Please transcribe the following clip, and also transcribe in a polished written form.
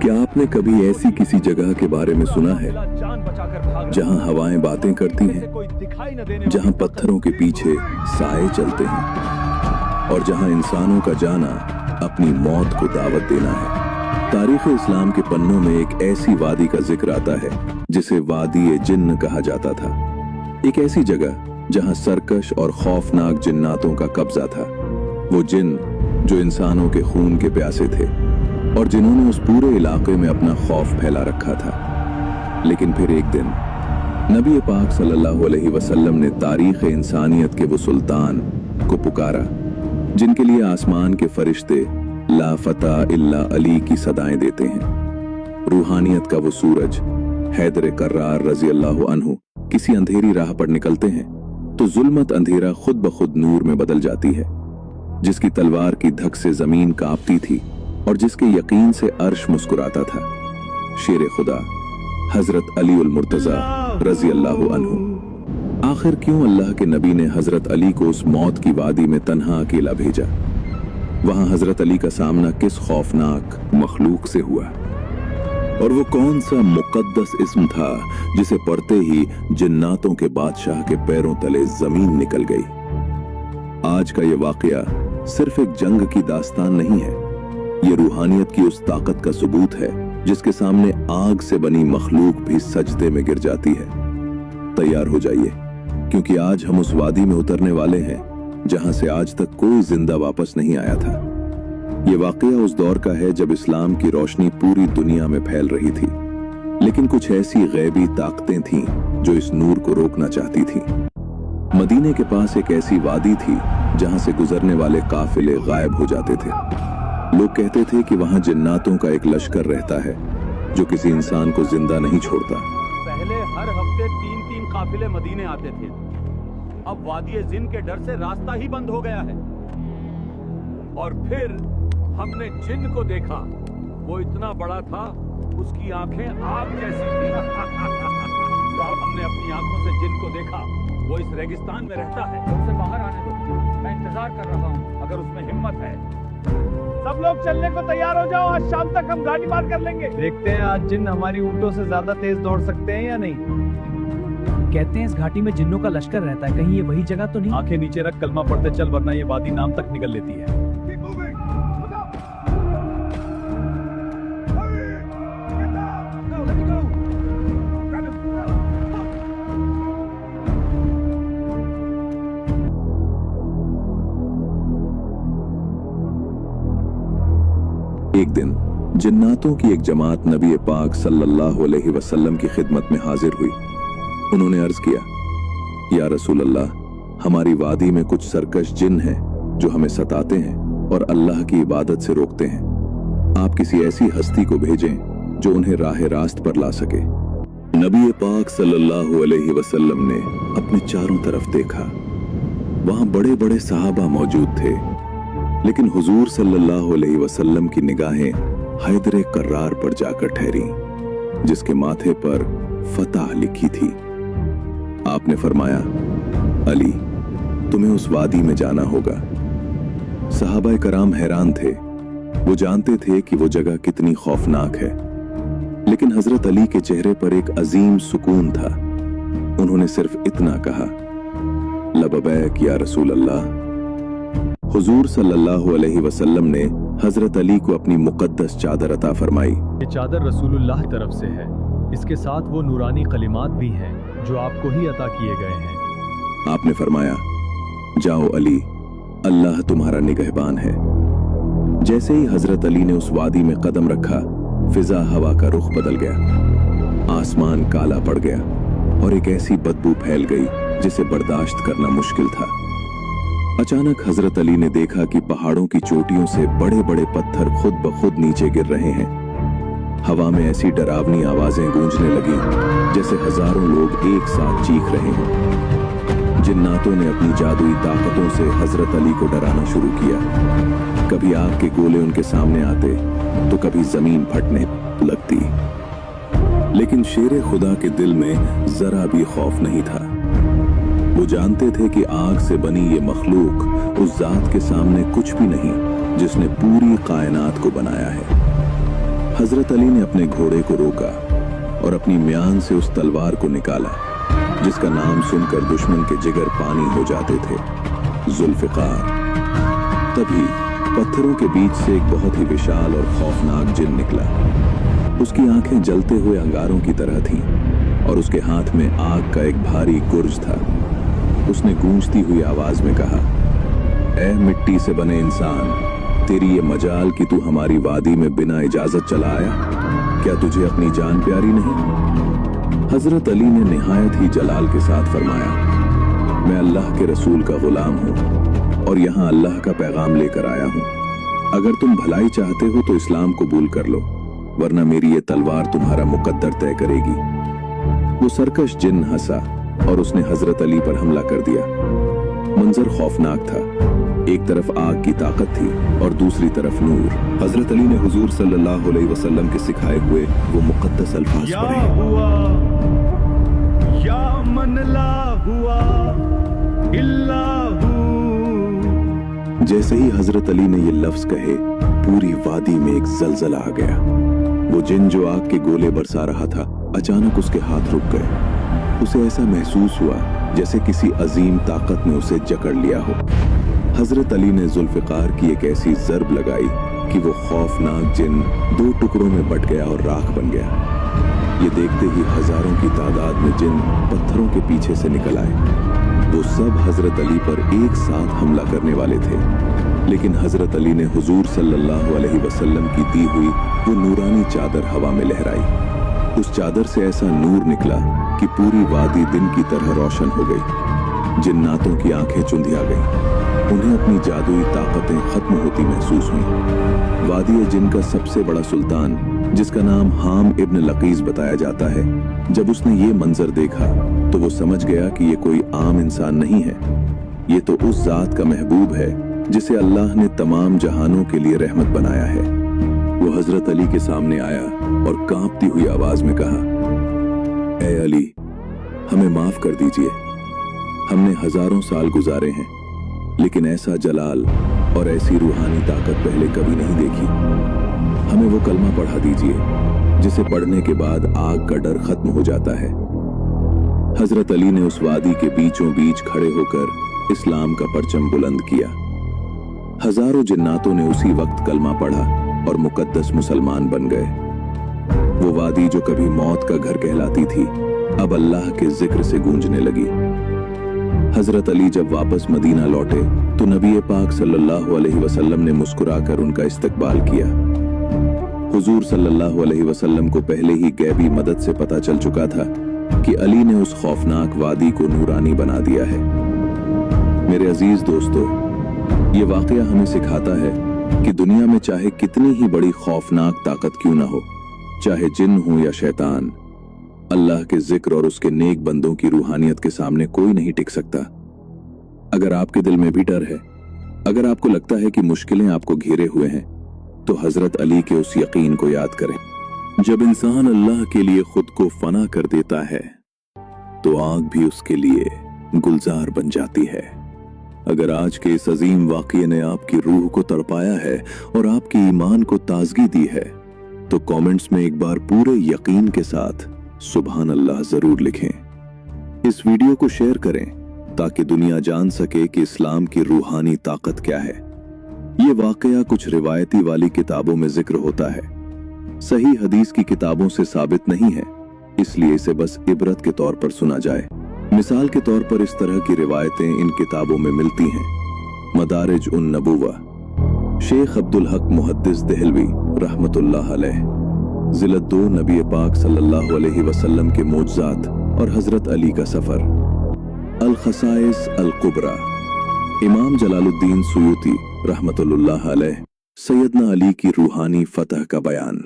क्या आपने कभी ऐसी किसी जगह के बारे में सुना है जहां हवाएं बातें करती हैं, जहां पत्थरों के पीछे साए चलते हैं और जहां इंसानों का जाना अपनी मौत को दावत देना है? तारीख इस्लाम के पन्नों में एक ऐसी वादी का जिक्र आता है जिसे वादी जिन्न कहा जाता था। एक ऐसी जगह जहां सरकश और खौफनाक जिन्नातों का कब्जा था। वो जिन्न जो इंसानों के खून के प्यासे थे और जिन्होंने उस पूरे इलाके में अपना खौफ फैला रखा था। लेकिन फिर एक दिन नबी पाक सल्लल्लाहु अलैहि वसल्लम ने तारीख इंसानियत के वो सुल्तान को पुकारा जिनके लिए आसमान के फरिश्ते ला फता इल्ला अली की सदाएं देते हैं। रूहानियत का वो सूरज हैदर कर्रार रजी अल्लाह अन्हु किसी अंधेरी राह पर निकलते हैं तो जुल्मत अंधेरा खुद ब खुद नूर में बदल जाती है। जिसकी तलवार की धक से जमीन कांपती थी और जिसके यकीन से अर्श मुस्कुराता था, शेर खुदा हजरत अली उल मुर्तजा रजी अल्लाह अन्हु। आखिर क्यों अल्लाह के नबी ने हजरत अली को उस मौत की वादी में तन्हा अकेला भेजा? वहां हजरत अली का सामना किस खौफनाक मखलूक से हुआ? और वो कौन सा मुकद्दस इस्म था जिसे पढ़ते ही जिन्नातों के बादशाह के पैरों तले जमीन निकल गई? आज का ये वाकया सिर्फ एक जंग की दास्तान नहीं है, ये रूहानियत की उस ताकत का सबूत है जिसके सामने आग से बनी मखलूक भी सजदे में गिर जाती है। तैयार हो जाइए, क्योंकि आज हम उस वादी में उतरने वाले हैं जहां से आज तक कोई जिंदा वापस नहीं आया था। ये वाकया उस दौर का है जब इस्लाम की रोशनी पूरी दुनिया में फैल रही थी, लेकिन कुछ ऐसी गैबी ताकतें थीं जो इस नूर को रोकना चाहती थीं। मदीने के पास एक ऐसी वादी थी जहां से गुजरने वाले काफिले गायब हो जाते थे। लोग कहते थे कि वहां जिन्नातों का एक लश्कर रहता है जो किसी इंसान को जिंदा नहीं छोड़ता। पहले हर हफ्ते 3-3 काफिले मदीने आते थे, अब वादी जिन के डर से रास्ता ही बंद हो गया है। और फिर हमने जिन को देखा, वो इतना बड़ा था, उसकी आंखें आग जैसी थी। हमने अपनी आंखों से जिन को देखा, वो इस रेगिस्तान में रहता है। उसे बाहर आने दो, मैं इंतजार कर रहा हूँ। अगर उसमें हिम्मत है, सब लोग चलने को तैयार हो जाओ। आज शाम तक हम गाड़ी पार कर लेंगे। देखते हैं आज जिन हमारी ऊंटों से ज्यादा तेज दौड़ सकते हैं या नहीं। कहते हैं इस घाटी में जिन्नों का लश्कर रहता है, कहीं ये वही जगह तो नहीं? आंखें नीचे रख कलमा पढ़ते चल, वरना ये वादी नाम तक निकल लेती है। एक दिन जिन्नातों की एक जमात नबी पाक सल्लल्लाहु अलैहि वसल्लम की खिदमत में हाजिर हुई। उन्होंने अर्ज किया, या रसूल अल्लाह, हमारी वादी में कुछ सरकश जिन हैं जो हमें सताते हैं और अल्लाह की इबादत से रोकते हैं। आप किसी ऐसी हस्ती को भेजें जो उन्हें राह रास्त पर ला सके। नबी पाक सल्लल्लाहु अलैहि वसल्लम ने अपने चारों तरफ देखा। वहां बड़े बड़े सहाबा मौजूद थे, लेकिन हुजूर सल्लल्लाहु अलैहि वसल्लम की निगाहें हैदर कर्रार पर जाकर ठहरी, जिसके माथे पर फतह लिखी थी। आपने फरमाया, अली, तुम्हें उस वादी में जाना होगा। सहाबा कराम हैरान थे। वो जानते थे कि वो जगह कितनी खौफनाक है, लेकिन हजरत अली के चेहरे पर एक अजीम सुकून था। उन्होंने सिर्फ इतना कहा, लबैक या रसूल अल्लाह। हुजूर सल्लल्लाहु अलैहि वसल्लम ने हजरत अली को अपनी मुकद्दस चादर अता फरमाई। ये चादर रसूलुल्लाह की तरफ से है। इसके साथ वो नूरानी कलिमात भी हैं जो आपको ही अता किए गए हैं। आपने फरमाया, जाओ अली, अल्लाह तुम्हारा निगहबान है। जैसे ही हजरत अली ने उस वादी में कदम रखा, फिजा हवा का रुख बदल गया, आसमान काला पड़ गया और एक ऐसी बदबू फैल गई जिसे बर्दाश्त करना मुश्किल था। अचानक हजरत अली ने देखा कि पहाड़ों की चोटियों से बड़े बड़े पत्थर खुद ब खुद नीचे गिर रहे हैं। हवा में ऐसी डरावनी आवाजें गूंजने लगी जैसे हजारों लोग एक साथ चीख रहे हैं। जिन्नातों ने अपनी जादुई ताकतों से हजरत अली को डराना शुरू किया। कभी आग के गोले उनके सामने आते तो कभी जमीन फटने लगती, लेकिन शेर खुदा के दिल में जरा भी खौफ नहीं था। वो जानते थे कि आग से बनी ये मखलूक उस जात के सामने कुछ भी नहीं जिसने पूरी कायनात को बनाया है। हजरत अली ने अपने घोड़े को रोका और अपनी म्यान से उस तलवार को निकाला जिसका नाम सुनकर दुश्मन के जिगर पानी हो जाते थे, जुल्फिकार। तभी पत्थरों के बीच से एक बहुत ही विशाल और खौफनाक जिन निकला। उसकी आंखें जलते हुए अंगारों की तरह थीं और उसके हाथ में आग का एक भारी गुर्ज था। उसने गूंजती हुई आवाज में कहा, ऐ मिट्टी से बने इंसान, तेरी ये मजाल कि तू हमारी वादी में बिना इजाजत चला आया, क्या तुझे अपनी जान प्यारी नहीं? हजरत अली ने निहायत ही जलाल के साथ फरमाया, मैं अल्लाह के रसूल का गुलाम हूँ और यहाँ अल्लाह का पैगाम लेकर आया हूँ। अगर तुम भलाई चाहते हो तो इस्लाम कबूल कर लो, वरना मेरी ये तलवार तुम्हारा मुकद्दर तय करेगी। वो सरकश जिन हंसा और उसने हजरत अली पर हमला कर दिया। मंजर खौफनाक था, एक तरफ आग की ताकत थी और दूसरी तरफ नूर। हजरत अली ने हुजूर सल्लल्लाहु अलैहि वसल्लम के सिखाए हुए वो मुकद्दस अल्फाज पढ़े, या मन ला हुआ इल्लाहु। जैसे ही हजरत अली ने ये लफ्ज कहे, पूरी वादी में एक जलजला आ गया। वो जिन जो आग के गोले बरसा रहा था, अचानक उसके हाथ रुक गए। उसे ऐसा महसूस हुआ जैसे किसी अजीम ताकत ने उसे जकड़ लिया हो। हजरत अली ने जुल्फिकार की एक ऐसी जर्ब लगाई कि वो खौफनाक जिन 2 टुकड़ों में बट गया और राख बन गया। ये देखते ही हजारों की तादाद में जिन पत्थरों के पीछे से निकल आए। वो सब हजरत अली पर एक साथ हमला करने वाले थे, लेकिन हजरत अली ने हुजूर सल्लल्लाहु अलैहि वसल्लम की दी हुई वो नूरानी चादर हवा में लहराई। उस चादर से ऐसा नूर निकला कि पूरी वादी दिन की तरह रोशन हो गई। जिन्नातों की आंखें चुंधिया गईं, उन्हें अपनी जादुई ताकतें खत्म होती महसूस हुई। वादी जिन का सबसे बड़ा सुल्तान, जिसका नाम हाम इब्न लकीज बताया जाता है, जब उसने ये मंजर देखा तो वो समझ गया कि ये कोई आम इंसान नहीं है। ये तो उस जात का महबूब है जिसे अल्लाह ने तमाम जहानों के लिए रहमत बनाया है। वो हजरत अली के सामने आया और कांपती हुई आवाज में कहा, ऐ अली, हमें माफ कर दीजिए। हमने हजारों साल गुजारे हैं, लेकिन ऐसा जलाल और ऐसी रूहानी ताकत पहले कभी नहीं देखी। हमें वो कलमा पढ़ा दीजिए जिसे पढ़ने के बाद आग का डर खत्म हो जाता है। हजरत अली ने उस वादी के बीचों बीच खड़े होकर इस्लाम का परचम बुलंद किया। हजारों जिन्नातों ने उसी वक्त कलमा पढ़ा और मुकद्दस मुसलमान बन गए। वो वादी जो कभी मौत का घर कहलाती थी, अब अल्लाह के जिक्र से गूंजने लगी। हजरत अली जब वापस मदीना लौटे तो नबी पाक सल्लल्लाहु अलैहि वसल्लम ने मुस्कुराकर उनका इस्तकबाल किया। हुजूर सल्लल्लाहु अलैहि वसल्लम को पहले ही गैबी मदद से पता चल चुका था कि अली ने उस खौफनाक वादी को नूरानी बना दिया है। मेरे अजीज दोस्तों, ये वाकया हमें सिखाता है कि दुनिया में चाहे कितनी ही बड़ी खौफनाक ताकत क्यों ना हो, चाहे जिन हो या शैतान, अल्लाह के जिक्र और उसके नेक बंदों की रूहानियत के सामने कोई नहीं टिक सकता। अगर आपके दिल में भी डर है, अगर आपको लगता है कि मुश्किलें आपको घेरे हुए हैं, तो हजरत अली के उस यकीन को याद करें। जब इंसान अल्लाह के लिए खुद को फना कर देता है तो आग भी उसके लिए गुलजार बन जाती है। अगर आज के इस अजीम वाक़ये ने आपकी रूह को तड़पाया है और आपकी ईमान को ताजगी दी है, तो कमेंट्स में एक बार पूरे यकीन के साथ सुभान अल्लाह जरूर लिखें। इस वीडियो को शेयर करें ताकि दुनिया जान सके कि इस्लाम की रूहानी ताकत क्या है। ये वाकया कुछ रिवायती वाली किताबों में जिक्र होता है, सही हदीस की किताबों से साबित नहीं है, इसलिए इसे बस इबरत के तौर पर सुना जाए। मिसाल के तौर पर इस तरह की रिवायतें इन किताबों में मिलती हैं। मदारिज उन नबूवा, शेख अब्दुल हक मुहद्दिस देहलवी रहमतुल्लाह अलैह, जिलत 2 नबी पाक सल्लल्लाहु अलैहि वसल्लम के मोजज़ात और हजरत अली का सफर, अल खसाइस अल कुबरा, इमाम जलालुद्दीन सुयूती रहमतुल्लाह अलैह, सैयदना अली की रूहानी फतह का बयान।